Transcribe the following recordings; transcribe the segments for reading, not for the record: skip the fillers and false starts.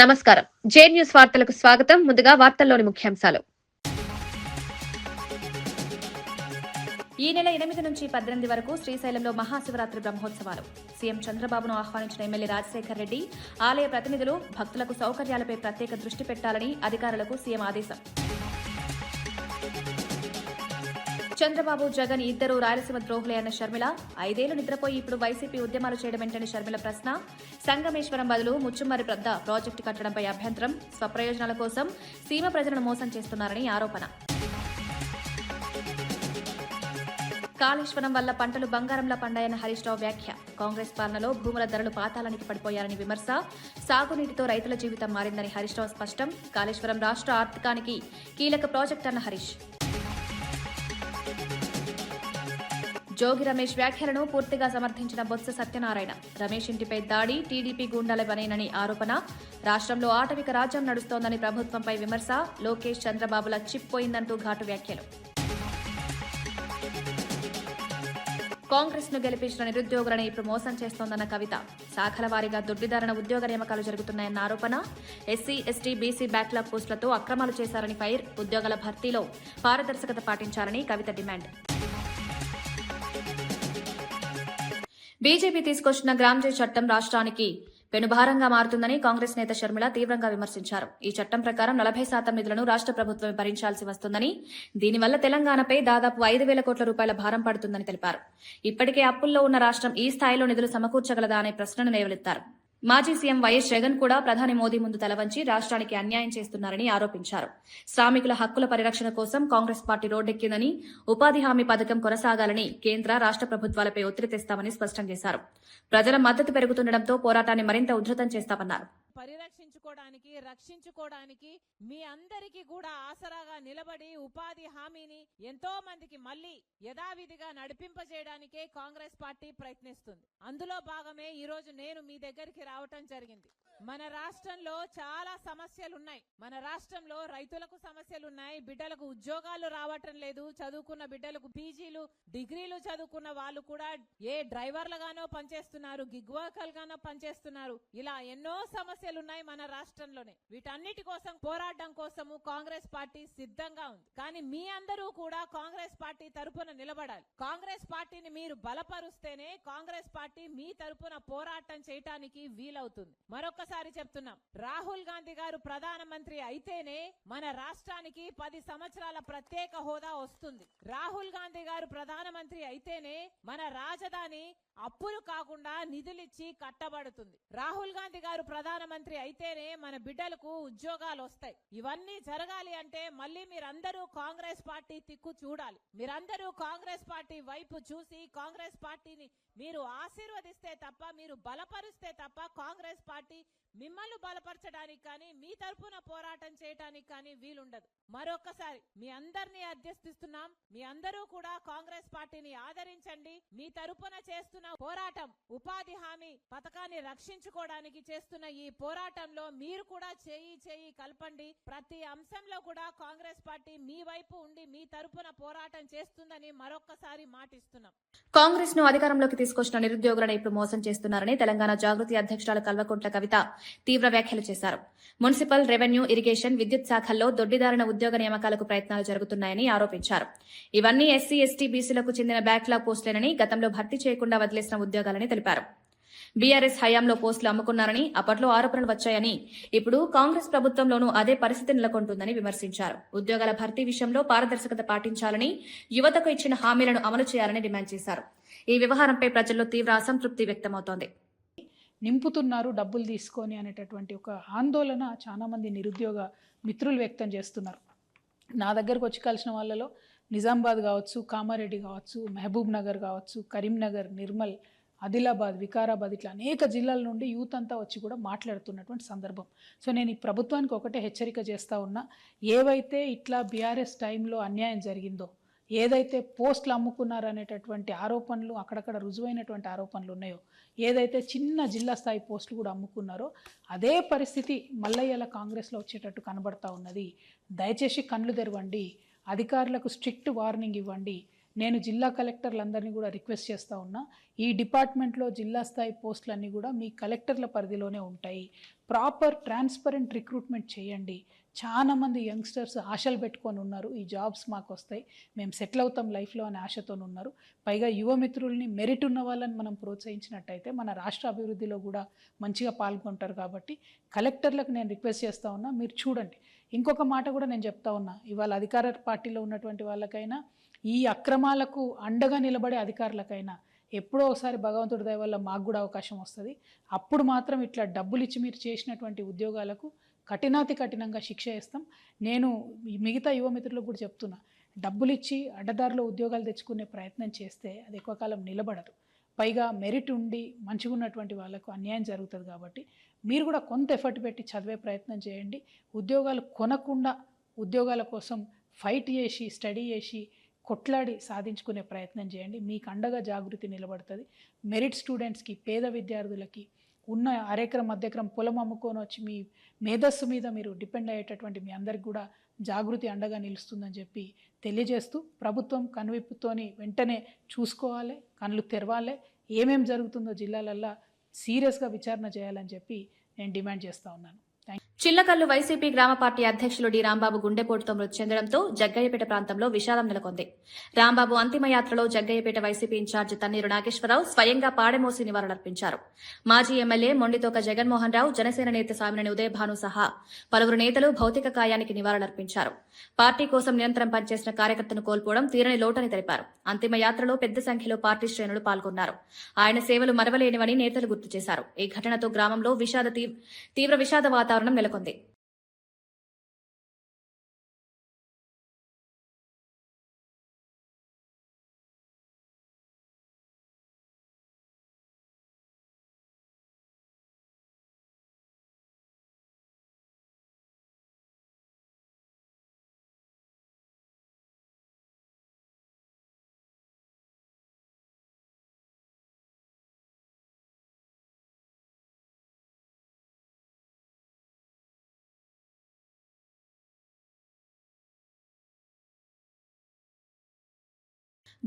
నమస్కారం. జే న్యూస్ వార్తలకు స్వాగతం. ముందుగా వార్తల్లోని ముఖ్యాంశాలు. ఈ నెల 8 నుంచి 18 వరకు శ్రీశైలంలో మహాశివరాత్రి బ్రహ్మోత్సవాలు. సీఎం చంద్రబాబును ఆహ్వానించిన ఎమ్మెల్యే రాజశేఖర్ రెడ్డి, ఆలయ ప్రతినిధులు భక్తులకు సౌకర్యాలపై ప్రత్యేక దృష్టి పెట్టాలని అధికారులకు సీఎం ఆదేశం. చంద్రబాబు, జగన్ ఇద్దరు రాయలసీమ ద్రోహులే అన్న షర్మిల, 5 ఏళ్లు నిద్రపోయి ఇప్పుడు వైసీపీ ఉద్యమాలు చేయడమేంటని షర్మిల ప్రశ్న. సంగమేశ్వరం బదులు ముచ్చుమర్రి పెద్ద ప్రాజెక్టు కట్టడంపై అభ్యంతరం. స్వప్రయోజనాల కోసం సీమ ప్రజలను మోసం చేస్తున్నారని ఆరోపణ. కాళేశ్వరం వల్ల పంటలు బంగారంలా పండాయన్న హరీష్ రావు వ్యాఖ్య. కాంగ్రెస్ పాలనలో భూముల ధరలు పాతాళానికి పడిపోయారని విమర్శ. సాగునీటితో రైతుల జీవితం మారిందని హరీష్ రావు స్పష్టం. కాళేశ్వరం రాష్ట్ర ఆర్థికానికి కీలక ప్రాజెక్టు అన్న హరీష్. జోగి రమేష్ వ్యాఖ్యలను పూర్తిగా సమర్థించిన బొత్స సత్యనారాయణ. రమేష్ ఇంటిపై దాడి టీడీపీ గూండాల పనేనని ఆరోపణ. రాష్ట్రంలో ఆటవిక రాజ్యం నడుస్తోందని ప్రభుత్వంపై విమర్శ. లోకేష్, చంద్రబాబుల చిప్ పోయిందంటూ ఘాటు వ్యాఖ్యలు. కాంగ్రెస్ ను గెలిపించిన నిరుద్యోగులను ఇప్పుడు మోసం చేస్తోందన్న కవిత. శాఖల వారీగా దుడ్డిదారణ ఉద్యోగ నియామకాలు జరుగుతున్నాయన్న ఆరోపణ. ఎస్సీ, ఎస్టీ, బీసీ బ్యాక్లాగ్ పోస్టులతో అక్రమాలు చేశారని ఫైర్. ఉద్యోగాల భర్తీలో పారదర్శకత పాటించాలని కవిత డిమాండ్. బీజేపీ తీసుకొచ్చిన గ్రామ్జీ చట్టం రాష్ట్రానికి పెనుభారంగా మారుతుందని కాంగ్రెస్ నేత షర్మిల తీవ్రంగా విమర్శించారు. ఈ చట్టం ప్రకారం 40% నిధులను రాష్ట్ర ప్రభుత్వమే భరించాల్సి వస్తుందని, దీనివల్ల తెలంగాణపై దాదాపు 5,000 కోట్ల రూపాయల భారం పడుతుందని తెలిపారు. ఇప్పటికే అప్పుల్లో ఉన్న రాష్ట్రం ఈ స్థాయిలో నిధులు సమకూర్చగలదా అనే ప్రశ్నను లేవనెత్తారు. మాజీ సీఎం వైఎస్ జగన్ కూడా ప్రధాని మోదీ ముందు తలవంచి రాష్ట్రానికి అన్యాయం చేస్తున్నారని ఆరోపించారు. శ్రామికుల హక్కుల పరిరక్షణ కోసం కాంగ్రెస్ పార్టీ రోడ్డెక్కిందని, ఉపాధి హామీ పథకం కొనసాగాలని కేంద్ర, రాష్ట్ర ప్రభుత్వాలపై ఒత్తిడి తెస్తామని స్పష్టం చేశారు. ప్రజల మద్దతు పెరుగుతుండటంతో పోరాటాన్ని మరింత ఉధృతం చేస్తామన్నారు. పరిరక్షించుకోవడానికి, రక్షించుకోవడానికి మీ అందరికీ కూడా ఆసరాగా నిలబడి ఉపాధి హామీని ఎంతో మందికి మళ్లీ యథావిధిగా నడిపింపజేయడానికే కాంగ్రెస్ పార్టీ ప్రయత్నిస్తుంది. అందులో భాగమే ఈ రోజు నేను మీ దగ్గరికి రావటం జరిగింది. మన రాష్ట్రంలో చాలా సమస్యలున్నాయి. మన రాష్ట్రంలో రైతులకు సమస్యలున్నాయి. బిడ్డలకు ఉద్యోగాలు రావటం లేదు. చదువుకున్న బిడ్డలకు పీజీలు, డిగ్రీలు చదువుకున్న వాళ్ళు కూడా ఏ డ్రైవర్లుగానో పనిచేస్తున్నారు, గిగ్ వర్కర్లుగానో పనిచేస్తున్నారు. ఇలా ఎన్నో సమస్యలున్నాయి మన రాష్ట్రంలోనే. వీటన్నిటి కోసం పోరాటం కోసము కాంగ్రెస్ పార్టీ సిద్ధంగా ఉంది. కానీ మీ అందరూ కూడా కాంగ్రెస్ పార్టీ తరపున నిలబడాలి. కాంగ్రెస్ పార్టీని మీరు బలపరుస్తేనే కాంగ్రెస్ పార్టీ మీ తరపున పోరాటం చేయటానికి వీలవుతుంది. మరొకసారి చెప్తున్నాం, రాహుల్ గాంధీ గారు ప్రధానమంత్రి అయితేనే మన రాష్ట్రానికి 10 సంవత్సరాల ప్రత్యేక హోదా వస్తుంది. రాహుల్ గాంధీ గారు ప్రధానమంత్రి అయితేనే మన రాజధాని అప్పులు కాకుండా నిధులిచ్చి కట్టబడుతుంది. రాహుల్ గాంధీ గారు ప్రధానమంత్రి అయితేనే మన బిడ్డలకు ఉద్యోగాలు వస్తాయి. ఇవన్నీ జరగాలి అంటే మళ్ళీ మీరందరూ కాంగ్రెస్ పార్టీ తిక్కు చూడాలి. మీరందరూ కాంగ్రెస్ పార్టీ వైపు చూసి కాంగ్రెస్ పార్టీని మీరు ఆశీర్వదిస్తే తప్ప, మీరు బలపరిస్తే తప్ప కాంగ్రెస్ పార్టీ మిమ్మల్ని బలపరచడానికి కానీ, మీ తరపున పోరాటం చేయడానికి కానీ వీలుండదు. మరొకసారి మీ అందరినీ అధ్యస్థిస్తున్నాం. మీ అందరూ కూడా కాంగ్రెస్ పార్టీని ఆదరించండి. మీ తరపున చేస్తున్న పోరాటం, ఉపాధి హామీ పథకాన్ని రక్షించుకోవడానికి చేస్తున్న ఈ పోరాటంలో మీరు కూడా చేయి కలపండి. ప్రతి అంశంలో కూడా కాంగ్రెస్ పార్టీ మీ వైపు ఉండి మీ తరపున పోరాటం చేస్తుందని మరొక్కసారి మాటిస్తున్నాం. కాంగ్రెస్ ను అధికారంలోకి తీసుకొచ్చిన నిరుద్యోగులను ఇప్పుడు మోసం చేస్తున్నారని తెలంగాణ జాగృతి అధ్యక్షురాలు కల్వకుంట్ల కవిత తీవ్ర వ్యాఖ్యలు చేశారు. మున్సిపల్, రెవెన్యూ, ఇరిగేషన్, విద్యుత్ శాఖల్లో దొడ్డిదారిన ఉద్యోగ నియామకాలకు ప్రయత్నాలు జరుగుతున్నాయని ఆరోపించారు. ఇవన్నీ ఎస్సీ, ఎస్టీ, బీసీలకు చెందిన బ్యాక్లాగ్ పోస్టులేనని, గతంలో భర్తీ చేయకుండా వదిలేసిన ఉద్యోగాలని తెలిపారు. బీఆర్ఎస్ హయాంలో పోస్టులు అమ్ముకున్నారని, అప్పట్లో ఆరోపణలు వచ్చాయని, ఇప్పుడు కాంగ్రెస్ ప్రభుత్వంలోనూ అదే పరిస్థితి నెలకొంటుందని విమర్శించారు. ఉద్యోగాల భర్తీ విషయంలో పారదర్శకత పాటించాలని, యువతకు ఇచ్చిన హామీలను అమలు చేయాలని డిమాండ్ చేశారు. ఈ వ్యవహారంపై ప్రజల్లో తీవ్ర అసంతృప్తి వ్యక్తమవుతోంది. నింపుతున్నారు డబ్బులు తీసుకొని అనేటటువంటి ఒక ఆందోళన చాలామంది నిరుద్యోగ మిత్రులు వ్యక్తం చేస్తున్నారు. నా దగ్గరకు వచ్చి కలిసిన వాళ్ళలో నిజామాబాద్ కావచ్చు, కామారెడ్డి కావచ్చు, మహబూబ్ నగర్ కావచ్చు, కరీంనగర్, నిర్మల్, ఆదిలాబాద్, వికారాబాద్, ఇట్లా అనేక జిల్లాల నుండి యూత్ అంతా వచ్చి కూడా మాట్లాడుతున్నటువంటి సందర్భం. సో నేను ఈ ప్రభుత్వానికి ఒకటే హెచ్చరిక చేస్తూ ఉన్నా, ఏవైతే ఇట్లా బీఆర్ఎస్ టైంలో అన్యాయం జరిగిందో, ఏదైతే పోస్టులు అమ్ముకున్నారనేటటువంటి ఆరోపణలు, అక్కడక్కడ రుజువైనటువంటి ఆరోపణలు ఉన్నాయో, ఏదైతే చిన్న జిల్లా స్థాయి పోస్టులు కూడా అమ్ముకున్నారో, అదే పరిస్థితి మల్లయ్యల కాంగ్రెస్లో వచ్చేటట్టు కనబడతా ఉన్నది. దయచేసి కళ్ళు తెరవండి, అధికారులకు స్ట్రిక్ట్ వార్నింగ్ ఇవ్వండి. నేను జిల్లా కలెక్టర్లందరినీ కూడా రిక్వెస్ట్ చేస్తూ ఉన్నా, ఈ డిపార్ట్మెంట్లో జిల్లా స్థాయి పోస్టులన్నీ కూడా మీ కలెక్టర్ల పరిధిలోనే ఉంటాయి. ప్రాపర్ ట్రాన్స్పరెంట్ రిక్రూట్మెంట్ చేయండి. చాలామంది యంగ్స్టర్స్ ఆశలు పెట్టుకొని ఉన్నారు, ఈ జాబ్స్ మాకు వస్తాయి, మేము సెటిల్ అవుతాం లైఫ్లో అనే ఆశతో ఉన్నారు. పైగా యువమిత్రుల్ని, మెరిట్ ఉన్న వాళ్ళని మనం ప్రోత్సహించినట్టయితే మన రాష్ట్ర అభివృద్ధిలో కూడా మంచిగా పాల్గొంటారు. కాబట్టి కలెక్టర్లకు నేను రిక్వెస్ట్ చేస్తూ ఉన్నా, మీరు చూడండి. ఇంకొక మాట కూడా నేను చెప్తా ఉన్నా, ఇవాళ అధికార పార్టీలో ఉన్నటువంటి వాళ్ళకైనా, ఈ అక్రమాలకు అండగా నిలబడే అధికారులకైనా ఎప్పుడో ఒకసారి భగవంతుడి దయ వల్ల మాకు కూడా అవకాశం వస్తుంది. అప్పుడు మాత్రం ఇట్లా డబ్బులు ఇచ్చి మీరు చేసినటువంటి ఉద్యోగాలకు కఠినాతి కఠినంగా శిక్ష వేస్తాం. నేను మిగతా యువమిత్రులకు కూడా చెప్తున్నా, డబ్బులు ఇచ్చి అడ్డదారిలో ఉద్యోగాలు తెచ్చుకునే ప్రయత్నం చేస్తే అది ఎక్కువ కాలం నిలబడదు. పైగా మెరిట్ ఉండి మంచిగా ఉన్నటువంటి వాళ్ళకు అన్యాయం జరుగుతుంది. కాబట్టి మీరు కూడా కొంత ఎఫర్ట్ పెట్టి చదివే ప్రయత్నం చేయండి. ఉద్యోగాలు కొనకుండా ఉద్యోగాల కోసం ఫైట్ చేసి, స్టడీ చేసి, కొట్లాడి సాధించుకునే ప్రయత్నం చేయండి. మీకు అండగా జాగృతి నిలబడుతుంది. మెరిట్ స్టూడెంట్స్కి, పేద విద్యార్థులకి, ఉన్న అరెకరం మధ్యక్రమం పొలం అమ్ముకొని వచ్చి మీ మేధస్సు మీద మీరు డిపెండ్ అయ్యేటటువంటి మీ అందరికి కూడా జాగృతి అండగా నిలుస్తుందని చెప్పి తెలియజేస్తూ, ప్రభుత్వం కనువిప్పుతోని వెంటనే చూసుకోవాలి, కళ్ళు తెరవాలి, ఏమేం జరుగుతుందో జిల్లాలల్లో సీరియస్గా విచారణ చేయాలని చెప్పి నేను డిమాండ్ చేస్తూ ఉన్నాను. చిల్లకల్లు వైసీపీ గ్రామ పార్టీ అధ్యక్షులు డి రాంబాబు గుండెపోటుతో మృతి చెందడంతో జగ్గయ్యపేట ప్రాంతంలో విషాదం నెలకొంది. రాంబాబు అంతిమయాత్రలో జగ్గయ్యపేట వైసీపీ ఇన్ఛార్జి తన్నీరు నాగేశ్వరరావు స్వయంగా పాడెమోసి నివాళులర్పించారు. మాజీ ఎమ్మెల్యే మొండితోక జగన్మోహన్ రావు, జనసేన నేత సామినేని ఉదయభాను సహా పలువురు నేతలు భౌతిక కాయానికి నివాళులర్పించారు. పార్టీ కోసం నిరంతరం పనిచేసిన కార్యకర్తను కోల్పోవడం తీరని లోటని తెలిపారు. అంతిమయాత్రలో పెద్ద సంఖ్యలో పార్టీ శ్రేణులు పాల్గొన్నారు. ఆయన సేవలు మరవలేనివని నేతలు గుర్తు చేశారు. ఈ ఘటనతో గ్రామంలో తీవ్ర విషాద వాతావరణం నెలకొంది.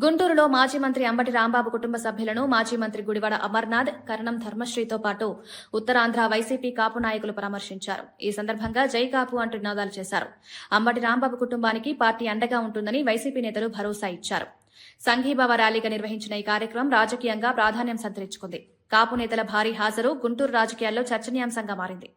గుంటూరులో మాజీ మంత్రి అంబటి రాంబాబు కుటుంబ సభ్యులను మాజీ మంత్రి గుడివాడ అమర్నాథ్, కరణం ధర్మశ్రీతో పాటు ఉత్తరాంధ్ర వైసీపీ కాపు నాయకులు పరామర్శించారు. ఈ సందర్భంగా జై కాపు అంటూ నినాదాలు చేశారు. అంబటి రాంబాబు కుటుంబానికి పార్టీ అండగా ఉంటుందని వైసీపీ నేతలు భరోసా ఇచ్చారు. సంఘీభావ ర్యాలీగా నిర్వహించిన ఈ కార్యక్రమం రాజకీయంగా ప్రాధాన్యం సంతరించుకుంది. కాపు నేతల భారీ హాజరు గుంటూరు రాజకీయాల్లో చర్చనీయాంశంగా మారింది.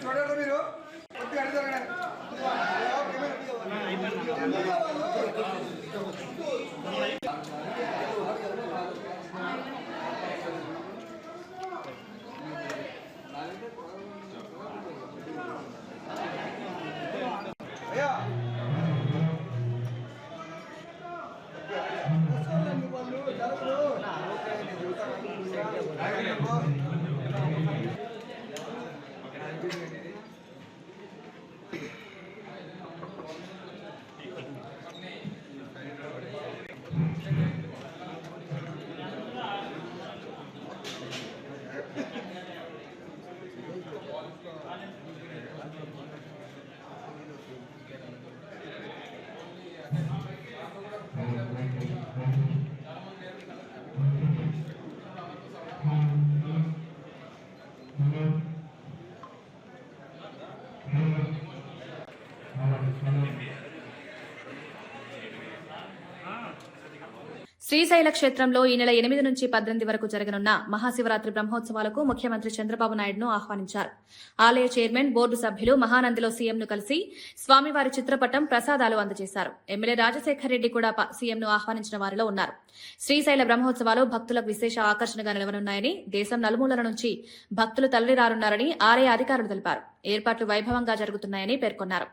చూడండి మీరు శ్రీశైల క్షేత్రంలో ఈ నెల 8 నుంచి 18 వరకు జరగనున్న మహాశివరాత్రి బ్రహ్మోత్సవాలకు ముఖ్యమంత్రి చంద్రబాబు నాయుడును ఆహ్వానించారు. ఆలయ చైర్మన్, బోర్డు సభ్యులు మహానందిలో సీఎంను కలిసి స్వామివారి చిత్రపటం, ప్రసాదాలు అందజేశారు. ఎమ్మెల్యే రాజశేఖర్ రెడ్డి కూడా సీఎంను ఆహ్వానించిన వారిలో ఉన్నారు. శ్రీశైల బ్రహ్మోత్సవాలు భక్తులకు విశేష ఆకర్షణగా నిలవనున్నాయని, దేశం నలుమూలల నుంచి భక్తులు తరలిరానున్నారని ఆలయ అధికారులు తెలిపారు. ఏర్పాట్లు వైభవంగా జరుగుతున్నాయని పేర్కొన్నారు.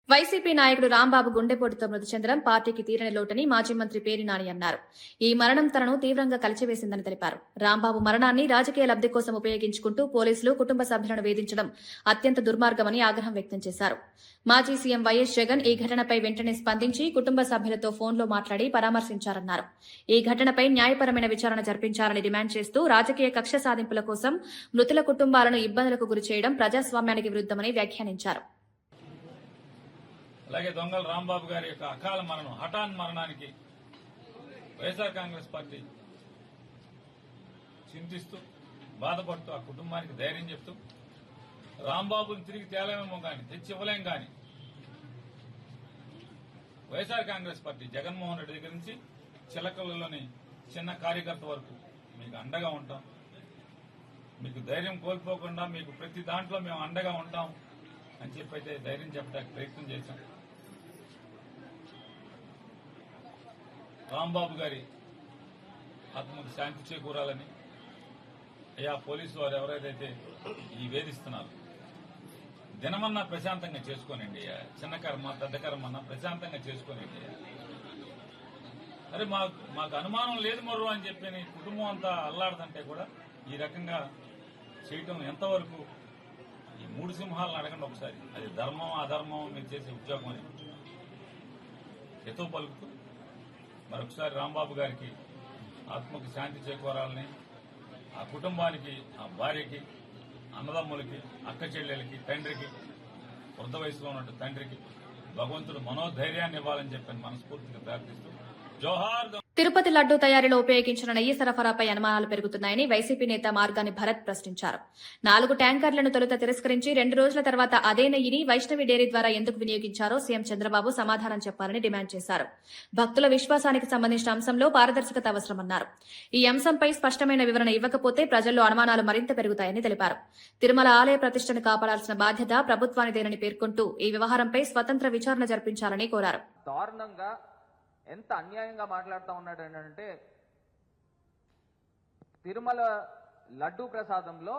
వైసీపీ నాయకుడు రాంబాబు గుండెపోటుతో మృతి చెందడం పార్టీకి తీరని లోటని మాజీ మంత్రి పేర్ని నాని అన్నారు. ఈ మరణం తనను తీవ్రంగా కలిచివేసిందని తెలిపారు. రాంబాబు మరణాన్ని రాజకీయ లబ్ధి కోసం ఉపయోగించుకుంటూ పోలీసులు కుటుంబ సభ్యులను వేధించడం అత్యంత దుర్మార్గమని ఆగ్రహం వ్యక్తం చేశారు. మాజీ సీఎం వైఎస్ జగన్ ఈ ఘటనపై వెంటనే స్పందించి కుటుంబ సభ్యులతో ఫోన్లో మాట్లాడి పరామర్శించారన్నారు. ఈ ఘటనపై న్యాయపరమైన విచారణ జరిపించాలని డిమాండ్ చేస్తూ రాజకీయ కక్ష సాధింపుల కోసం మృతుల కుటుంబాలను ఇబ్బందులకు గురిచేయడం ప్రజాస్వామ్యానికి విరుద్దమని వ్యాఖ్యానించారు. అలాగే దొంగల రాంబాబు గారి యొక్క అకాల మరణం, హఠాన్ మరణానికి వైఎస్ఆర్ కాంగ్రెస్ పార్టీ చింతిస్తూ, బాధపడుతూ, ఆ కుటుంబానికి ధైర్యం చెప్తూ, రాంబాబుని తిరిగి తేలేమేమో కానీ, తెచ్చి ఇవ్వలేం కానీ, వైఎస్ఆర్ కాంగ్రెస్ పార్టీ జగన్మోహన్ రెడ్డి దగ్గర నుంచి చిలకలలోని చిన్న కార్యకర్త వరకు మీకు అండగా ఉంటాం. మీకు ధైర్యం కోల్పోకుండా మీకు ప్రతి దాంట్లో మేము అండగా ఉంటాం అని చెప్పైతే ధైర్యం చెప్పడానికి ప్రయత్నం చేశాం. రాంబాబు గారి ఆత్మకు శాంతి చేకూరాలని అయ్యా పోలీసు వారు ఎవరైతే ఈ వేధిస్తున్నారు, దినమన్నా ప్రశాంతంగా చేసుకోనండి. చిన్న కర్మ పెద్ద కర్మన్నా ప్రశాంతంగా చేసుకోనండి. అరే మాకు అనుమానం లేదు మరో అని చెప్పి కుటుంబం అంతా అల్లాడుతుంటే కూడా ఈ రకంగా చేయటం ఎంతవరకు? ఈ 3 సింహాలను అడగండి ఒకసారి. అది ధర్మం అధర్మం మీరు చేసే ఉద్యోగం అని ఎతో పలుకుతూ మరొకసారి రాంబాబు గారికి ఆత్మకు శాంతి చేకూరాలని, ఆ కుటుంబానికి, ఆ భార్యకి, అన్నదమ్ములకి, అక్క చెల్లెలకి, తండ్రికి, వృద్ధ వయసులో ఉన్న తండ్రికి భగవంతుడు మనోధైర్యాన్ని ఇవ్వాలని చెప్పని మనస్ఫూర్తిగా ప్రార్థిస్తూ జోహార్. తిరుపతి లడ్డూ తయారీలో ఉపయోగించిన నెయ్యి సరఫరాపై అనుమానాలు పెరుగుతున్నాయని వైసీపీ నేత మార్గాని భరత్ ప్రశ్నించారు. 4 ట్యాంకర్లను తొలుత తిరస్కరించి 2 రోజుల తర్వాత అదే నెయ్యిని వైష్ణవి డైరీ ద్వారా ఎందుకు వినియోగించారో సీఎం చంద్రబాబు సమాధానం చెప్పాలని డిమాండ్ చేశారు. భక్తుల విశ్వాసానికి సంబంధించిన అంశంలో పారదర్శకత అవసరమన్నారు. ఈ అంశంపై స్పష్టమైన వివరణ ఇవ్వకపోతే ప్రజల్లో అనుమానాలు మరింత పెరుగుతాయని తెలిపారు. తిరుమల ఆలయ ప్రతిష్టను కాపాడాల్సిన బాధ్యత ప్రభుత్వానిదేనని పేర్కొంటూ ఈ వ్యవహారంపై స్వతంత్ర విచారణ జరిపించాలని కోరారు. ఎంత అన్యాయంగా మాట్లాడుతూ ఉన్నాడు అంటే, తిరుమల లడ్డూ ప్రసాదంలో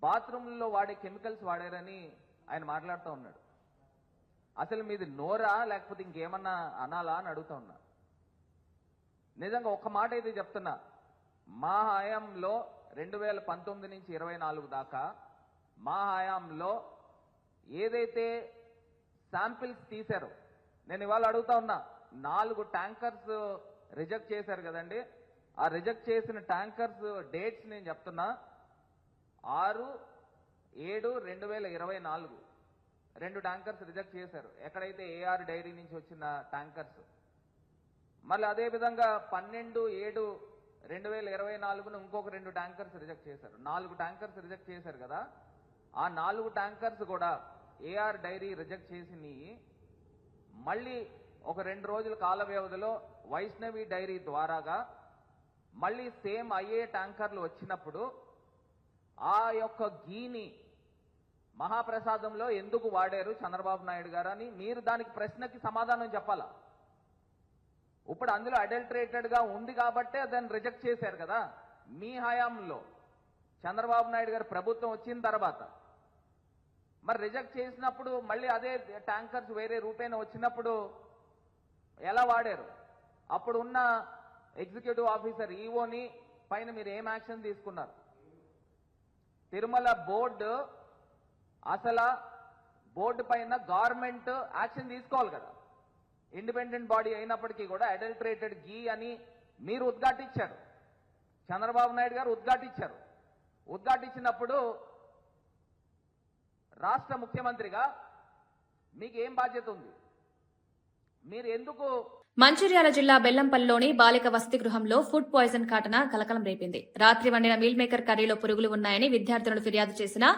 బాత్రూంలో వాడే కెమికల్స్ వాడారని ఆయన మాట్లాడుతూ ఉన్నాడు. అసలు మీది నోరా లేకపోతే ఇంకేమన్నా అనాలా అని అడుగుతా ఉన్నా. నిజంగా ఒక్క మాట అయితే చెప్తున్నా, మా హయాంలో 2019 నుంచి 24 దాకా మా హయాంలో ఏదైతే శాంపిల్స్ తీశారో, నేను ఇవాళ అడుగుతా ఉన్నా, 4 ట్యాంకర్స్ రిజెక్ట్ చేశారు కదండి. ఆ రిజెక్ట్ చేసిన ట్యాంకర్స్ డేట్స్ నేను చెప్తున్నా. 6/7/2024 2 ట్యాంకర్స్ రిజెక్ట్ చేశారు. ఎక్కడైతే ఏఆర్ డైరీ నుంచి వచ్చిన ట్యాంకర్స్. మళ్ళీ అదేవిధంగా 12/7/2024 ఇంకొక 2 ట్యాంకర్స్ రిజెక్ట్ చేశారు. 4 ట్యాంకర్స్ రిజెక్ట్ చేశారు కదా. ఆ 4 ట్యాంకర్స్ కూడా ఏఆర్ డైరీ రిజెక్ట్ చేసినవి మళ్ళీ ఒక 2 రోజుల కాల వ్యవధిలో వైష్ణవి డైరీ ద్వారాగా మళ్ళీ సేమ్ అయ్యే ట్యాంకర్లు వచ్చినప్పుడు ఆ యొక్క గీని మహాప్రసాదంలో ఎందుకు వాడారు చంద్రబాబు నాయుడు గారు అని మీరు దానికి ప్రశ్నకి సమాధానం చెప్పాలా. ఇప్పుడు అందులో అడల్టరేటెడ్ గా ఉంది కాబట్టే దాన్ని రిజెక్ట్ చేశారు కదా. మీ హయాంలో చంద్రబాబు నాయుడు గారు ప్రభుత్వం వచ్చిన తర్వాత మరి రిజెక్ట్ చేసినప్పుడు మళ్ళీ అదే ట్యాంకర్స్ వేరే రూపేణ వచ్చినప్పుడు ఎలా వాడారు? అప్పుడు ఉన్న ఎగ్జిక్యూటివ్ ఆఫీసర్ ఈఓని పైన మీరు ఏం యాక్షన్ తీసుకున్నారు? తిరుమల బోర్డు అసలు బోర్డు పైన గవర్నమెంట్ యాక్షన్ తీసుకోవాలి కదా. ఇండిపెండెంట్ బాడీ అయినప్పటికీ కూడా అడల్టరేటెడ్ గీ అని మీరు ఉద్ఘాటించారు, చంద్రబాబు నాయుడు గారు ఉద్ఘాటించారు. ఉద్ఘాటించినప్పుడు రాష్ట్ర ముఖ్యమంత్రిగా మీకు ఏం బాధ్యత ఉంది? మీరు ఎందుకు? మంచిర్యాల జిల్లా బెల్లంపల్లిలోని బాలిక వసతి గృహంలో ఫుడ్ పాయిజన్ ఘటన కలకలం రేపింది. రాత్రి వండిన మీల్ మేకర్ కర్రీలో పురుగులు ఉన్నాయని విద్యార్థులను ఫిర్యాదు చేసినా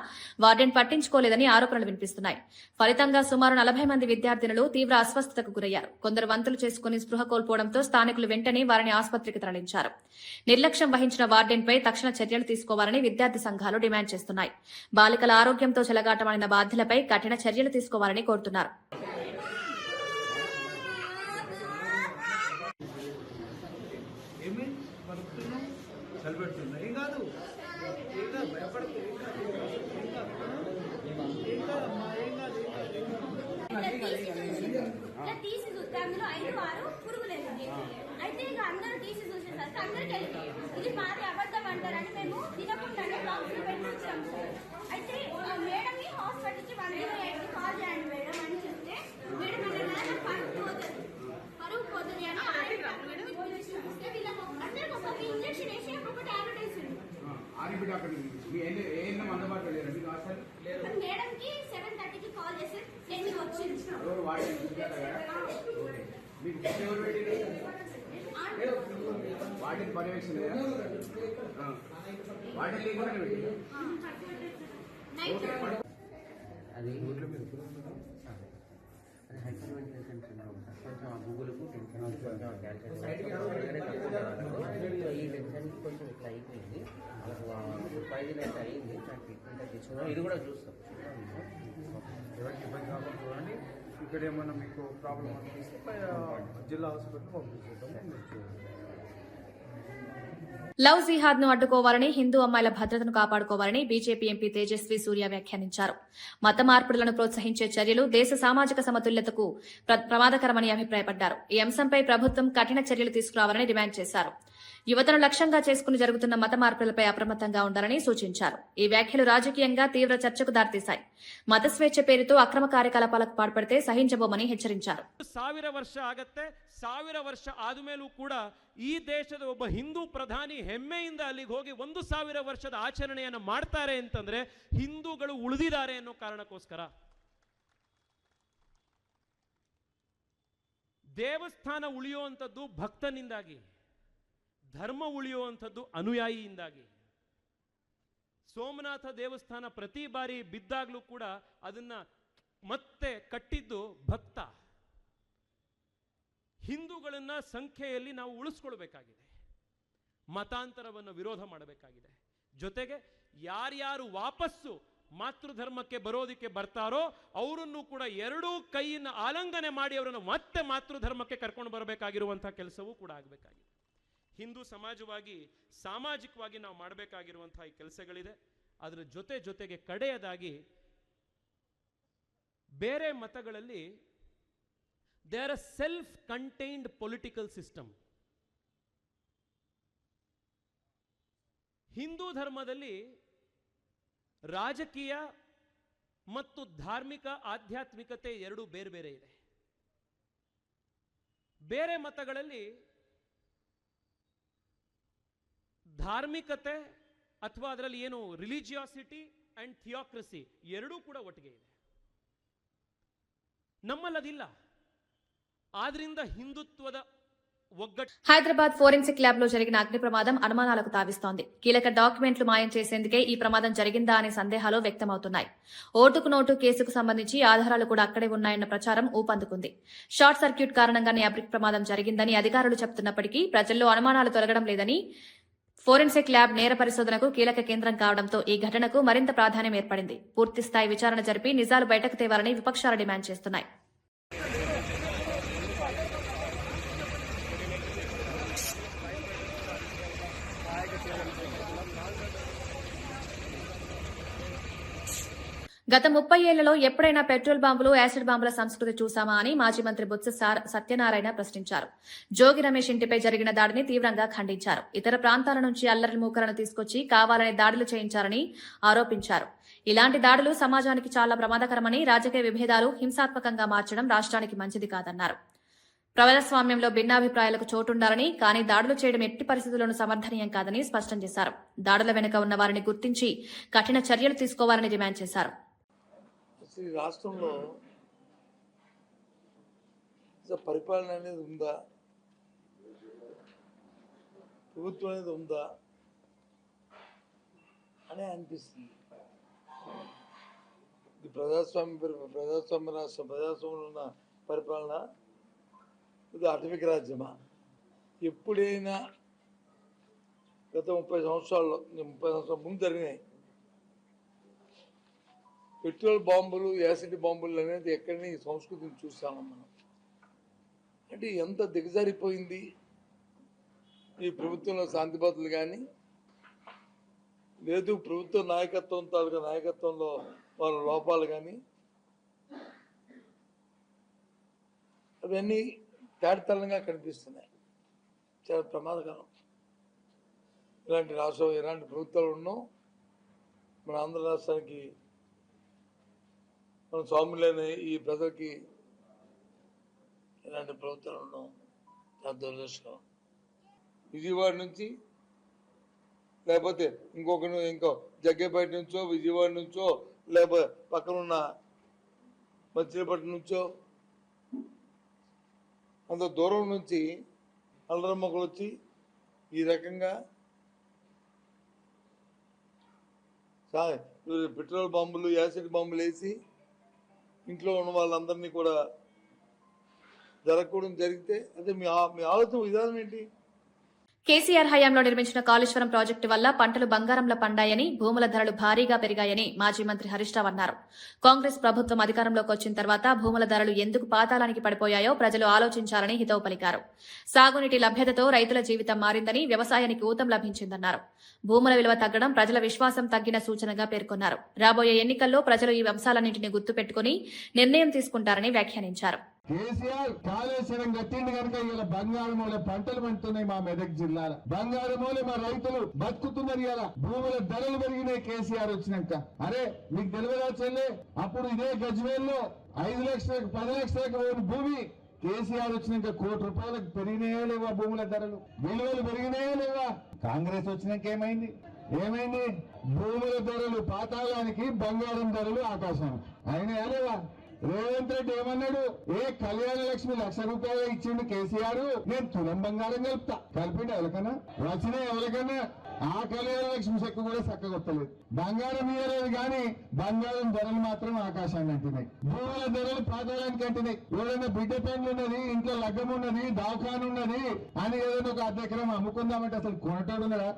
వార్డెన్ పట్టించుకోలేదని ఆరోపణలు వినిపిస్తున్నాయి. ఫలితంగా సుమారు 40 మంది విద్యార్థినులు తీవ్ర అస్వస్థతకు గురయ్యారు. కొందరు వంతులు చేసుకుని స్పృహ కోల్పోవడంతో స్థానికులు వెంటనే వారిని ఆసుపత్రికి తరలించారు. నిర్లక్ష్యం వహించిన వార్డెన్పై తక్షణ చర్యలు తీసుకోవాలని విద్యార్థి సంఘాలు డిమాండ్ చేస్తున్నాయి. బాలికల ఆరోగ్యంతో చెలగాటమాడిన బాధ్యులపై కఠిన చర్యలు తీసుకోవాలని కోరుతున్నారు. చలిపెడుతున్నా ఏం కాదు భయపడుతుంది. తీసి చూస్తే అందులో 5-6 పురుగులేదు. అయితే ఇక అందరూ తీసి చూసేసరికి అందరికీ ఇది మాది అబద్ధం అంటారని మేము తినకుండానే బాక్స్ పెట్టి వచ్చాము సార్. అయితే మేడంని హాస్పిటల్కి 108కి కాల్ చేయండి మేడం అని చెప్తే మేడం అన్న పరుగు పోతుంది అని చూపిస్తే వీళ్ళకి అందరికి ఒక్కొక్క ఇంజక్షన్ వేసి ఒక్కొక్క టాబ్లెట్ వేసింది. మేడంకి 7:30కి కాల్ చేసి 10కి వచ్చింది. వాటిని పర్యవేక్షణ వాటిని లేకుండా అది హైపర్ వెంటిలేషన్ సిండ్రోమ్ సార్. కొంచెం ఆ గూగుల్కు టెన్షన్ కొంచెం ఈ టెన్షన్కి కొంచెం ఇట్లా అయిపోయింది. వాళ్ళకు పాయిజన్ అయితే అయింది, ట్రీట్మెంట్ అయితే తీసుకున్నాం. ఇది కూడా చూస్తాం. ఎవరికి ఇబ్బంది కాకుండా చూడండి. ఇక్కడ ఏమన్నా మీకు ప్రాబ్లం అనిపిస్తే జిల్లా హాస్పిటల్ పంపించేద్దాం. లవ్ జిహాద్ ను అడ్డుకోవాలని, హిందూ అమ్మాయిల భద్రతను కాపాడుకోవాలని బీజేపీ ఎంపీ తేజస్వి సూర్య వ్యాఖ్యానించారు. మత మార్పిడులను ప్రోత్సహించే చర్యలు దేశ సామాజిక సమతుల్యతకు ప్రమాదకరమని అభిప్రాయపడ్డారు. ఈ అంశంపై ప్రభుత్వం కఠిన చర్యలు తీసుకురావాలని డిమాండ్ చేశారు. యువతను లక్ష్యంగా చేసుకుని జరుగుతున్న మత మార్పులపై అప్రమత్తంగా ఉండాలని సూచించారు. ఈ వ్యాఖ్యలు రాజకీయంగా తీవ్ర చర్చకు దారితీశాయి. మత స్వేచ్ఛ పేరుతో అక్రమ కార్యకలాపాలకు పాల్పడితే సహించబోమని హెచ్చరించారు. 1000 ವರ್ಷ ಆಗತ್ತೆ. 1000 ವರ್ಷ ಆದಮೇಲೂ ಕೂಡ ಈ ದೇಶದ ಒಬ್ಬ ಹಿಂದೂ ಪ್ರಧಾನಿ ಹೆಮ್ಮೆಯಿಂದ ಅಲ್ಲಿಗೆ ಹೋಗಿ 1000 ವರ್ಷದ ಆಚರಣೆಯನ್ನು ಮಾಡ್ತಾರೆ ಅಂತಂದ್ರೆ ಹಿಂದೂಗಳು ಉಳಿದಿದ್ದಾರೆ ಅನ್ನೋ ಕಾರಣಕ್ಕೋಸ್ಕರ. ದೇವಸ್ಥಾನ ಉಳಿಯುವಂಥದ್ದು ಭಕ್ತನಿಂದಾಗಿ, ಧರ್ಮ ಉಳಿಯುವಂಥದ್ದು ಅನುಯಾಯಿಯಿಂದಾಗಿ. ಸೋಮನಾಥ ದೇವಸ್ಥಾನ ಪ್ರತಿ ಬಾರಿ ಬಿದ್ದಾಗಲೂ ಕೂಡ ಅದನ್ನ ಮತ್ತೆ ಕಟ್ಟಿದ್ದು ಭಕ್ತ. ಹಿಂದೂಗಳನ್ನ ಸಂಖ್ಯೆಯಲ್ಲಿ ನಾವು ಉಳಿಸ್ಕೊಳ್ಬೇಕಾಗಿದೆ, ಮತಾಂತರವನ್ನು ವಿರೋಧ ಮಾಡಬೇಕಾಗಿದೆ. ಜೊತೆಗೆ ಯಾರ್ಯಾರು ವಾಪಸ್ಸು ಮಾತೃಧರ್ಮಕ್ಕೆ ಬರೋದಕ್ಕೆ ಬರ್ತಾರೋ ಅವರನ್ನು ಕೂಡ ಎರಡೂ ಕೈಯನ್ನು ಆಲಂಘನೆ ಮಾಡಿ ಅವರನ್ನು ಮತ್ತೆ ಮಾತೃಧರ್ಮಕ್ಕೆ ಕರ್ಕೊಂಡು ಬರಬೇಕಾಗಿರುವಂತಹ ಕೆಲಸವೂ ಕೂಡ ಆಗಬೇಕಾಗಿದೆ. ಹಿಂದೂ ಸಮಾಜವಾಗಿ ಸಾಮಾಜಿಕವಾಗಿ ನಾವು ಮಾಡಬೇಕಾಗಿರುವಂತಹ ಈ ಕೆಲಸಗಳಿದೆ. ಅದರ ಜೊತೆಗೆ ಕಡೆಯದಾಗಿ ಬೇರೆ ಮತಗಳಲ್ಲಿ they are a self contained political system. Hindu ಧರ್ಮದಲ್ಲಿ ರಾಜಕೀಯ ಮತ್ತು ಧಾರ್ಮಿಕ ಆಧ್ಯಾತ್ಮಿಕತೆ ಎರಡೂ ಬೇರೆ ಬೇರೆ ಇದೆ. ಬೇರೆ ಮತಗಳಲ್ಲಿ ಧಾರ್ಮಿಕತೆ ಅಥವಾ ಅದರಲ್ಲಿ ಏನು ರಿಲಿಜಿಯಾಸಿಟಿ ಅಂಡ್ ಥಿಯೋಕ್ರಸಿ ಎರಡೂ ಕೂಡ ಒಟ್ಟಿಗೆ ಇದೆ. ನಮ್ಮಲ್ಲದಿಲ್ಲ. ಆದ್ರಿಂದ ಹಿಂದುತ್ವದ హైదరాబాద్ ఫోరెన్సిక్ ల్యాబ్ లో జరిగిన అగ్ని ప్రమాదం అనుమానాలకు తావిస్తోంది. కీలక డాక్యుమెంట్లు మాయం చేసేందుకే ఈ ప్రమాదం జరిగిందా అనే సందేహాలు వ్యక్తమవుతున్నాయి. ఓటుకు నోటు కేసుకు సంబంధించి ఆధారాలు కూడా అక్కడే ఉన్నాయన్న ప్రచారం ఊపందుకుంది. షార్ట్ సర్క్యూట్ కారణంగానే అగ్ని ప్రమాదం జరిగిందని అధికారులు చెబుతున్నప్పటికీ ప్రజల్లో అనుమానాలు తొలగడం లేదని. ఫోరెన్సిక్ ల్యాబ్ నేర పరిశోధనకు కీలక కేంద్రం కావడంతో ఈ ఘటనకు మరింత ప్రాధాన్యం ఏర్పడింది. పూర్తిస్థాయి విచారణ జరిపి నిజాలు బయటకు తేవాలని విపక్షాలు డిమాండ్ చేస్తున్నాయి. గత 30 ఏళ్లలో ఎప్పుడైనా పెట్రోల్ బాంబులు, యాసిడ్ బాంబుల సంస్కృతి చూసామా అని మాజీ మంత్రి బొత్స సత్యనారాయణ ప్రశ్నించారు. జోగి రమేష్ ఇంటిపై జరిగిన దాడిని తీవ్రంగా ఖండించారు. ఇతర ప్రాంతాల నుంచి అల్లరి మూకలను తీసుకొచ్చి కావాలని దాడులు చేయించారని ఆరోపించారు. ఇలాంటి దాడులు సమాజానికి చాలా ప్రమాదకరమని, రాజకీయ విభేదాలు హింసాత్మకంగా మార్చడం రాష్ట్రానికి మంచిది కాదన్నారు. ప్రజాస్వామ్యంలో భిన్నాభిప్రాయాలకు చోటుండాలని, కానీ దాడులు చేయడం ఎట్టి పరిస్థితుల్లోనూ సమర్థనీయం కాదని స్పష్టం చేశారు. దాడుల వెనుక ఉన్న వారిని గుర్తించి కఠిన చర్యలు తీసుకోవాలని డిమాండ్ చేశారు. ఈ రాష్ట్రంలో పరిపాలన అనేది ఉందా, ప్రభుత్వం అనేది ఉందా అని అనిపిస్తుంది. ఇది ప్రజాస్వామ్య రాష్ట్రం, ప్రజాస్వామ్యంలో ఉన్న పరిపాలన, ఇది అటవిక రాజ్యమా? ఎప్పుడైనా గత 30 సంవత్సరాల ముందు జరిగినాయి పెట్రోల్ బాంబులు, యాసిడ్ బాంబులు అనేది ఎక్కడైనా ఈ సంస్కృతిని చూసాము మనం. అంటే ఎంత దిగజారిపోయింది ఈ ప్రభుత్వంలో శాంతి భద్రతలు కానీ, లేదు ప్రభుత్వ నాయకత్వంలో వాళ్ళ లోపాలు కానీ, అవన్నీ తేటతెల్లంగా కనిపిస్తున్నాయి. చాలా ప్రమాదకరం. ఇలాంటి ప్రభుత్వాలు ఉన్నాం. మన ఆంధ్ర రాష్ట్రానికి, మన స్వాములైన ఈ ప్రజలకి ఇలాంటి ప్రభుత్వాలు ఉన్నాం. చాలా దురదృష్టం. విజయవాడ నుంచి లేకపోతే ఇంకో జగ్గేపేట నుంచో, విజయవాడ నుంచో, లేకపోతే పక్కనున్న మచిలీపట్నం నుంచో, అంత దూరం నుంచి అల్లరి మొక్కలు వచ్చి ఈ రకంగా పెట్రోల్ బాంబులు, యాసిడ్ బాంబులు వేసి ఇంట్లో ఉన్న వాళ్ళందరినీ కూడా జరగకూడదు జరిగితే అదే మీ ఆలోచన విధానం ఏంటి? కేసీఆర్ హయాంలో నిర్మించిన కాళేశ్వరం ప్రాజెక్టు వల్ల పంటలు బంగారంలో పండాయని, భూముల ధరలు భారీగా పెరిగాయని మాజీ మంత్రి హరీష్ రావు అన్నారు. కాంగ్రెస్ ప్రభుత్వం అధికారంలోకి వచ్చిన తర్వాత భూముల ధరలు ఎందుకు పాతాళానికి పడిపోయాయో ప్రజలు ఆలోచించాలని హితవు పలికారు. సాగునీటి లభ్యతతో రైతుల జీవితం మారిందని, వ్యవసాయానికి ఊతం లభించిందన్నారు. భూముల విలువ తగ్గడం ప్రజల విశ్వాసం తగ్గిన సూచనగా పేర్కొన్నారు. రాబోయే ఎన్నికల్లో ప్రజలు ఈ అంశాలన్నింటినీ గుర్తుపెట్టుకుని నిర్ణయం తీసుకుంటారని వ్యాఖ్యానించారు. కేసీఆర్ కాళేశ్వరం కట్టింది కనుక ఇలా బంగారు మూల పంటలు పండుతున్నాయి. మా మెదక్ జిల్లాలో బంగారు మూల మా రైతులు బతుకుతున్నారు. ఇలా భూముల ధరలు పెరిగినాయి కేసీఆర్ వచ్చినాక. అరే మీకు తెలియదా చెల్లె, అప్పుడు ఇదే గజ్వేల్లో 5 లక్షలకు 10 లక్షలకు భూమి కేసీఆర్ వచ్చినాక ₹1 కోటి పెరిగినాయో లేవా? భూముల ధరలు విలువలు పెరిగినాయో లేవా? కాంగ్రెస్ వచ్చినాక ఏమైంది? భూముల ధరలు పాతాళానికి, బంగారం ధరలు ఆకాశానికి అయినాయా లేవా? రేవంత్ రెడ్డి ఏమన్నాడు? కళ్యాణ లక్ష్మి ₹1,00,000 ఇచ్చిండు కేసీఆర్, నేను తులం బంగారం కలుపుతా. కలిపిండు ఎవరికన్నా? వచ్చిన ఎవరికన్నా? ఆ కళ్యాణ లక్ష్మి చెక్కు కూడా చక్కగొత్తలేదు. బంగారం ఇయ్యలేదు కానీ బంగారం ధరలు మాత్రం ఆకాశాన్ని అంటున్నాయి. భూముల ధరలు పాతాళానికి అంటున్నాయి. ఎవరైనా బిడ్డ పెండ్లు ఉన్నది, ఇంట్లో లగ్గం ఉన్నది, దవాఖాన ఉన్నది అని ఏదైనా ఒక అర్ధ ఎకరం అమ్ముకుందామంటే అసలు కొనటోడు ఉన్నాడా?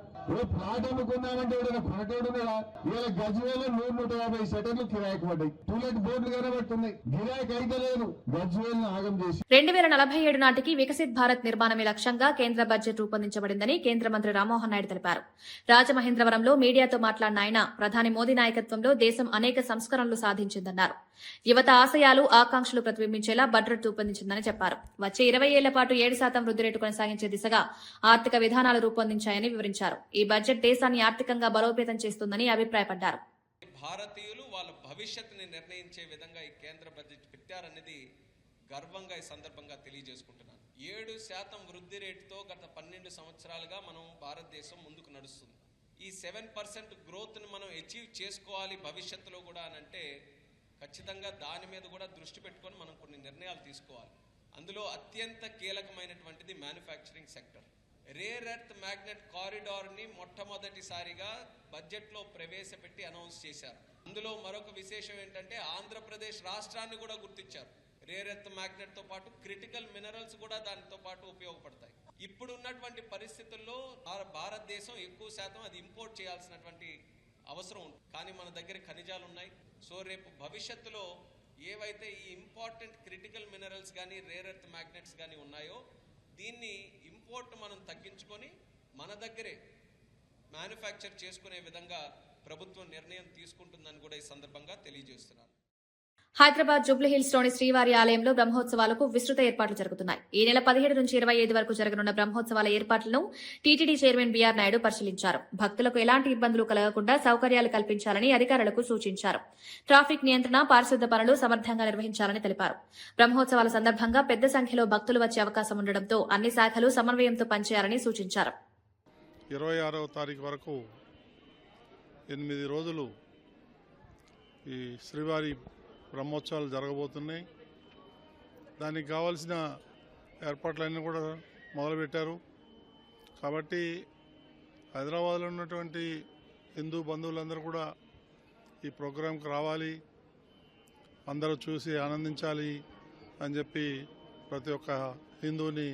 ప్లాట్ అమ్ముకుందామంటే ఎవరైనా కొనటోడు ఉన్నాడా? ఇలా గజ్వేల్లో 150 షటర్లు కిరాయికి పడ్డాయి. టూలెట్ బోర్డులు కనబడుతున్నాయి. గిరాయికి అయితే లేదు. గజ్వేల్ను ఆగం చేసి 2047 నాటికి వికసిత్ భారత్ నిర్మాణమే లక్ష్యంగా కేంద్ర బడ్జెట్ రూపొందించబడిందని కేంద్ర మంత్రి రామ్మోహన్ నాయుడు తెలిపారు. రాజమహేంద్రవరంలో మీడియాతో మాట్లాడిన ఆయన, ప్రధాని మోదీ నాయకత్వంలో దేశం అనేక సంస్కరణలు సాధించిందన్నారు. యువత ఆశయాలు, ఆకాంక్షలు ప్రతిబింబించేలా బడ్జెట్ రూపొందించిందని చెప్పారు. వచ్చే 20 ఏళ్ల పాటు 7% వృద్ధి రేటు కొనసాగించే దిశగా ఆర్థిక విధానాలు రూపొందించాయని వివరించారు. ఈ బడ్జెట్ దేశాన్ని ఆర్థికంగా బలోపేతం చేస్తుందని అభిప్రాయపడ్డారు. భారతీయులు వాళ్ళ భవిష్యత్తుని నిర్ణయించే విధంగా ఈ కేంద్ర బడ్జెట్ పెట్టారనేది గర్వంగా ఈ సందర్భంగా తెలియజేసుకుంటున్నాను. 7% వృద్ధి రేటుతో గత 12 సంవత్సరాలుగా మనం భారతదేశం ముందుకు నడుస్తుంది. ఈ 7% గ్రోత్ని మనం అచీవ్ చేసుకోవాలి భవిష్యత్తులో కూడా అనంటే ఖచ్చితంగా దాని మీద కూడా దృష్టి పెట్టుకొని మనం కొన్ని నిర్ణయాలు తీసుకోవాలి. అందులో అత్యంత కీలకమైనటువంటిది manufacturing sector. Rare earth magnet కారిడార్ని మొట్టమొదటిసారిగా బడ్జెట్లో ప్రవేశపెట్టి అనౌన్స్ చేశారు. అందులో మరొక విశేషం ఏంటంటే ఆంధ్రప్రదేశ్ రాష్ట్రాన్ని కూడా గుర్తించారు. రేర్ ఎర్త్ మ్యాగ్నెట్ తో పాటు క్రిటికల్ మినరల్స్ కూడా దానితో పాటు ఉపయోగపడతాయి. ఇప్పుడు ఉన్నటువంటి పరిస్థితుల్లో భారతదేశం ఎక్కువ శాతం అది ఇంపోర్ట్ చేయాల్సినటువంటి అవసరం ఉంది. కానీ మన దగ్గర ఖనిజాలు ఉన్నాయి. సో రేపు భవిష్యత్తులో ఏవైతే ఈ ఇంపార్టెంట్ క్రిటికల్ మినరల్స్ కానీ రేర్ ఎర్త్ మ్యాగ్నెట్స్ కానీ ఉన్నాయో దీన్ని ఇంపోర్ట్ మనం తగ్గించుకొని మన దగ్గరే మ్యానుఫ్యాక్చర్ చేసుకునే విధంగా ప్రభుత్వం నిర్ణయం తీసుకుంటుందని కూడా ఈ సందర్భంగా తెలియజేస్తున్నాను. హైదరాబాద్ జూబ్లీహిల్స్ లోని శ్రీవారి ఆలయంలో బ్రహ్మోత్సవాలకు విస్తృత ఏర్పాట్లు జరుగుతున్నాయి. ఈ నెల 17 నుంచి 25 వరకు జరగనున్న బ్రహ్మోత్సవాల ఏర్పాట్లను టీటీడీ చైర్మన్ బీఆర్ నాయుడు పరిశీలించారు. భక్తులకు ఎలాంటి ఇబ్బందులు కలగకుండా సౌకర్యాలు కల్పించాలని అధికారులకు సూచించారు. ట్రాఫిక్ నియంత్రణ, పారిశుద్ధ్య పనులు సమర్థంగా నిర్వహించాలని తెలిపారు. బ్రహ్మోత్సవాల సందర్భంగా పెద్ద సంఖ్యలో భక్తులు వచ్చే అవకాశం ఉండడంతో అన్ని శాఖలు సమన్వయంతో పనిచేయాలని సూచించారు. 26వ తారీఖు వరకు 8 రోజులు ఈ శ్రీవారి బ్రహ్మోత్సవాలు జరగబోతున్నాయి. దానికి కావాల్సిన ఏర్పాట్లన్నీ కూడా మొదలుపెట్టారు. కాబట్టి హైదరాబాద్లో ఉన్నటువంటి హిందూ బంధువులందరూ కూడా ఈ ప్రోగ్రాంకి రావాలి, అందరూ చూసి ఆనందించాలి అని చెప్పి ప్రతి ఒక్క హిందూని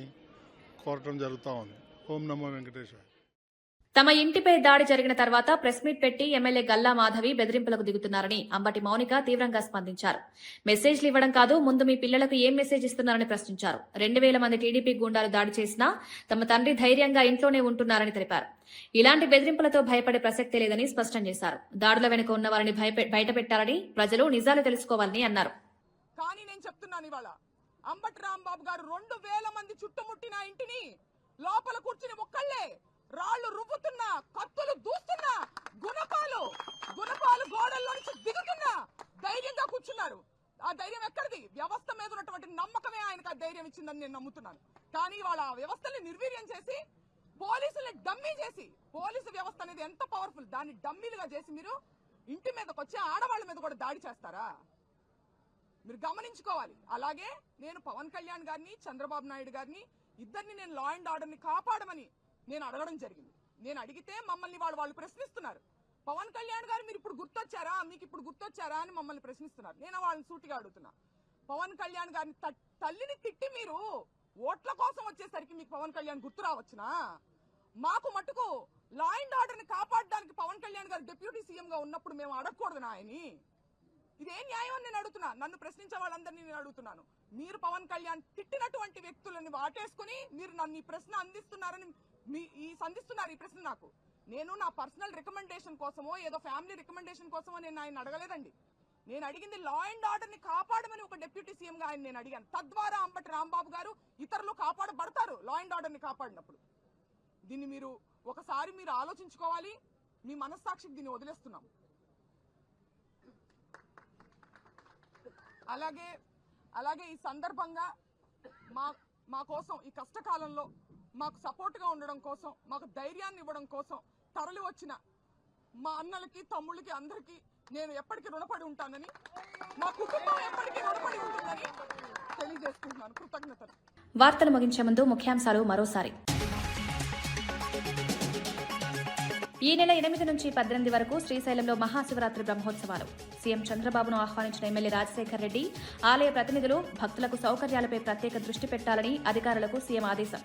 కోరటం జరుగుతూ ఉంది. ఓం నమో వెంకటేశ్వర. తమ ఇంటిపై దాడి జరిగిన తర్వాత ప్రెస్ మీట్ పెట్టి ఎమ్మెల్యే గల్లా మాధవి బెదిరింపులకు దిగుతున్నారని అంబటి మౌనిక తీవ్రంగా స్పందించారు. మెసేజ్లు ఇవ్వడం కాదు, ముందు మీ పిల్లలకు ఏం మెసేజ్ ఇస్తున్నారని ప్రశ్నించారు. 2000 మంది టీడీపీ గూండాలు దాడి చేసినా తమ తండ్రి ధైర్యంగా ఇంట్లోనే ఉంటున్నారని తెలిపారు. ఇలాంటి బెదిరింపులతో భయపడే ప్రసక్తే లేదని స్పష్టం చేశారు. దాడుల వెనుక ఉన్న వారిని బయటపెట్టాలని, ప్రజలు నిజాలు తెలుసుకోవాలని అన్నారు. కానీ నేను చెప్తున్నాను, ఇవాళ అంబటి రాంబాబు గారు 2000 మంది చుట్టుముట్టిన ఇంటిని లోపల కూర్చుని ఒక్కళ్లే రాళ్లు రువ్వుతున్నా, కత్తులు దూస్తున్నా, గుణపాలు గోడల్లో నుంచి దిగుతున్నా ధైర్యంగా కూర్చున్నారు. ఆ ధైర్యం ఎక్కడిది? వ్యవస్థ మీద ఉన్నటువంటి నమ్మకమే ఆయనకు ఆ ధైర్యం ఇచ్చిందని నేను నమ్ముతున్నాను. కానీ వాళ్ళ ఆ వ్యవస్థని నిర్వీర్యం చేసి, పోలీసుల్ని డమ్మీ చేసి, పోలీసు వ్యవస్థ అనేది ఎంత పవర్ఫుల్, దాన్ని డమ్మీలుగా చేసి మీరు ఇంటి మీదకి వచ్చి ఆడవాళ్ళ మీద కూడా దాడి చేస్తారా? మీరు గమనించుకోవాలి. అలాగే నేను పవన్ కళ్యాణ్ గారిని, చంద్రబాబు నాయుడు గారిని ఇద్దరిని నేను లా అండ్ ఆర్డర్ని కాపాడమని నేను అడగడం జరిగింది. నేను అడిగితే మమ్మల్ని వాళ్ళు ప్రశ్నిస్తున్నారు. పవన్ కళ్యాణ్ గారు మీరు ఇప్పుడు గుర్తొచ్చారా, మీకు ఇప్పుడు గుర్తొచ్చారా అని మమ్మల్ని ప్రశ్నిస్తున్నారు. నేను వాళ్ళని సూటిగా అడుగుతున్నా, పవన్ కళ్యాణ్ గారిని తల్లిని తిట్టి మీరు ఓట్ల కోసం వచ్చేసరికి మీకు పవన్ కళ్యాణ్ గుర్తు రావచ్చునా? మాకు మటుకు లా అండ్ ఆర్డర్ని కాపాడడానికి పవన్ కళ్యాణ్ గారు డిప్యూటీ సీఎంగా ఉన్నప్పుడు మేము అడగకూడదు ఆయన్ని? ఇదే న్యాయం అని నేను అడుగుతున్నా. నన్ను ప్రశ్నించే వాళ్ళందరినీ నేను అడుగుతున్నాను. మీరు పవన్ కళ్యాణ్ తిట్టినటువంటి వ్యక్తులని వాటేసుకుని మీరు నన్ను ఈ ప్రశ్న అందిస్తున్నారని సంధిస్తున్నారు. ఈ ప్రశ్న నాకు, నేను నా పర్సనల్ రికమెండేషన్ కోసమో ఏదో ఫ్యామిలీ రికమెండేషన్ కోసమో నేను ఆయన అడగలేదండి. నేను అడిగింది లా అండ్ ఆర్డర్ ని కాపాడమని ఒక డిప్యూటీ సీఎం గా ఆయన నేను అడిగాను. తద్వారా అంబటి రాంబాబు గారు ఇతరులు కాపాడబడతారు లా అండ్ ఆర్డర్ ని కాపాడినప్పుడు. దీన్ని మీరు ఒకసారి మీరు ఆలోచించుకోవాలి. మీ మనస్సాక్షికి దీన్ని వదిలేస్తున్నాం. అలాగే ఈ సందర్భంగా మా కోసం ఈ కష్టకాలంలో మాకు సపోర్ట్గా ఉండడం కోసం, మాకు ధైర్యాన్ని ఇవ్వడం కోసం తరలి వచ్చిన మా అన్నలకి, తమ్ముళ్ళకి, అందరికీ నేను ఎప్పటికీ రుణపడి ఉంటానని, మా కుటుంబం ఎప్పటికీ రుణపడి ఉంటుందని తెలియజేసుకుంటున్నాను. కృతజ్ఞతలు. వార్తలు ముగించే ముందు ముఖ్యాంశాలు మరోసారి. ఈ నెల 8 నుంచి 18 వరకు శ్రీశైలంలో మహాశివరాత్రి బ్రహ్మోత్సవాలు. సీఎం చంద్రబాబును ఆహ్వానించిన ఎమ్మెల్యే రాజశేఖర్ రెడ్డి, ఆలయ ప్రతినిధులు భక్తులకు సౌకర్యాలపై ప్రత్యేక దృష్టి పెట్టాలని అధికారులకు సీఎం ఆదేశం.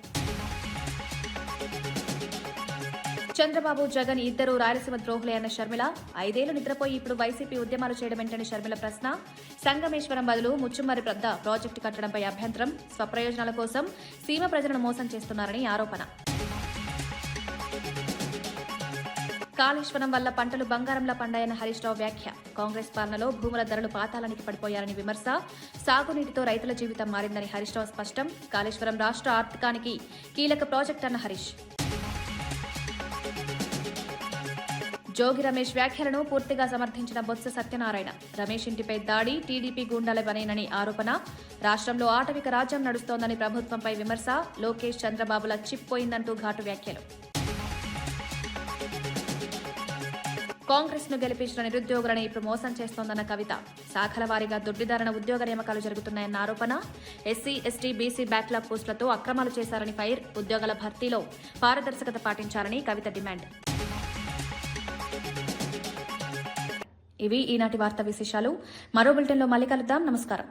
చంద్రబాబు, జగన్ ఇద్దరు రాయలసీమ ద్రోహులే అన్న షర్మిల, 5 ఏళ్లు నిద్రపోయి ఇప్పుడు వైసీపీ ఉద్యమాలు చేయడం ఏంటని షర్మిల ప్రశ్న. సంగమేశ్వరం బదులు ముచ్చుమర్రి పెద్ద ప్రాజెక్టు కట్టడంపై అభ్యంతరం. స్వప్రయోజనాల కోసం సీమ ప్రజలను మోసం చేస్తున్నారని ఆరోపణ. కాళేశ్వరం వల్ల పంటలు బంగారంలా పండాయన్న హరీష్ రావు వ్యాఖ్య. కాంగ్రెస్ పాలనలో భూముల ధరలు పాతాళానికి పడిపోయారని విమర్శ. సాగునీటితో రైతుల జీవితం మారిందని హరీష్ రావు స్పష్టం. కాళేశ్వరం రాష్ట్ర ఆర్థికానికి కీలక ప్రాజెక్ట్ అన్న హరీష్. జోగి రమేష్ వ్యాఖ్యలను పూర్తిగా సమర్థించిన బొత్స సత్యనారాయణ. రమేష్ ఇంటిపై దాడి టీడీపీ గూండాల పనేనని ఆరోపణ. రాష్ట్రంలో ఆటవిక రాజ్యం నడుస్తోందని ప్రభుత్వంపై విమర్శ. లోకేష్, చంద్రబాబుల చిప్ పోయిందంటూ ఘాటు వ్యాఖ్యలు. కాంగ్రెస్ ను గెలిపించిన నిరుద్యోగులను ఇప్పుడు మోసం చేస్తోందన్న కవిత. శాఖల వారీగా దొడ్డిదారణ ఉద్యోగ నియామకాలు జరుగుతున్నాయన్న ఆరోపణ. ఎస్సీ, ఎస్టీ, బీసీ బ్యాక్లాగ్ పోస్టులతో అక్రమాలు చేశారని ఫైర్. ఉద్యోగాల భర్తీలో పారదర్శకత పాటించాలని కవిత డిమాండ్. ఇవి ఈనాటి వార్తా విశేషాలు. మరో బులెటిన్లో మళ్ళీ కలుద్దాం. నమస్కారం.